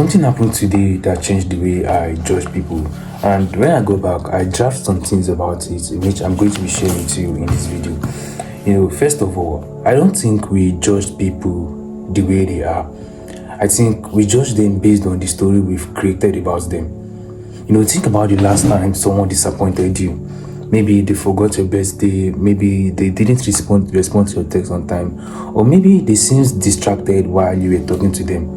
Something happened today that changed the way I judge people. And when I go back, I draft some things about it, which I'm going to be sharing to you in this video. First of all, I don't think we judge people the way they are. I think we judge them based on the story we've created about them. Think about the last time someone disappointed you. Maybe they forgot your birthday, maybe they didn't respond to your text on time, or maybe they seemed distracted while you were talking to them.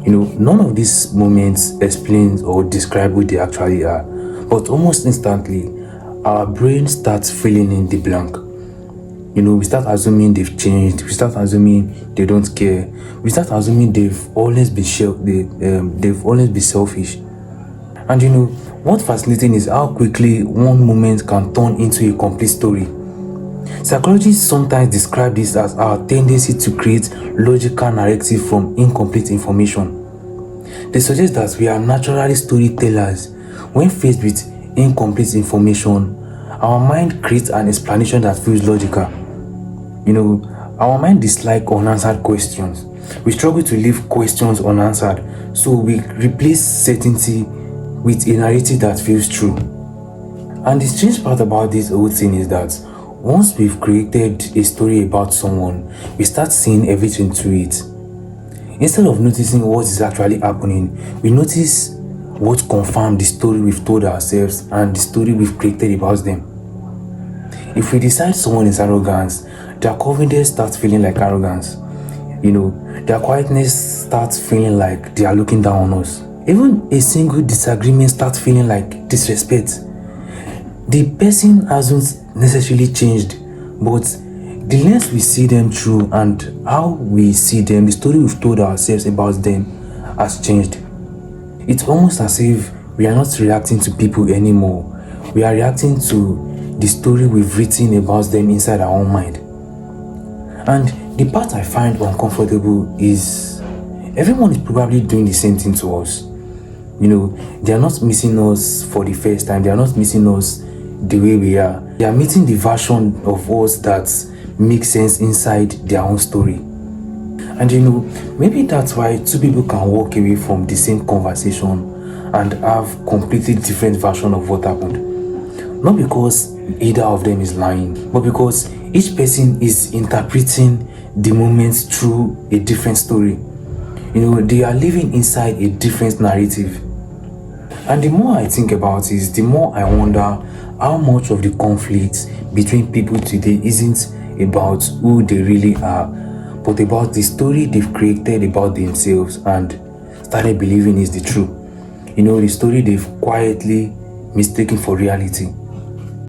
None of these moments explains or describe who they actually are, but almost instantly, our brain starts filling in the blank. We start assuming they've changed. We start assuming they don't care. We start assuming they've always been selfish. And what's fascinating is how quickly one moment can turn into a complete story. Psychologists sometimes describe this as our tendency to create logical narrative from incomplete information. They suggest that we are naturally storytellers. When faced with incomplete information, our mind creates an explanation that feels logical. Our mind dislikes unanswered questions. We struggle to leave questions unanswered, so we replace certainty with a narrative that feels true. And the strange part about this whole thing is that once we've created a story about someone, we start seeing everything through it. Instead of noticing what is actually happening, we notice what confirms the story we've told ourselves and the story we've created about them. If we decide someone is arrogant, their confidence starts feeling like arrogance. Their quietness starts feeling like they are looking down on us. Even a single disagreement starts feeling like disrespect. The person hasn't necessarily changed, but the lens we see them through and how we see them, the story we've told ourselves about them has changed. It's almost as if we are not reacting to people anymore. We are reacting to the story we've written about them inside our own mind. And the part I find uncomfortable is everyone is probably doing the same thing to us. They are not missing us for the first time. They are not missing us the way we are. They are meeting the version of us that makes sense inside their own story. And maybe that's why two people can walk away from the same conversation and have completely different version of what happened. Not because either of them is lying, but because each person is interpreting the moments through a different story. They are living inside a different narrative. And the more I think about it, the more I wonder how much of the conflict between people today isn't about who they really are, but about the story they've created about themselves and started believing is the truth. The story they've quietly mistaken for reality.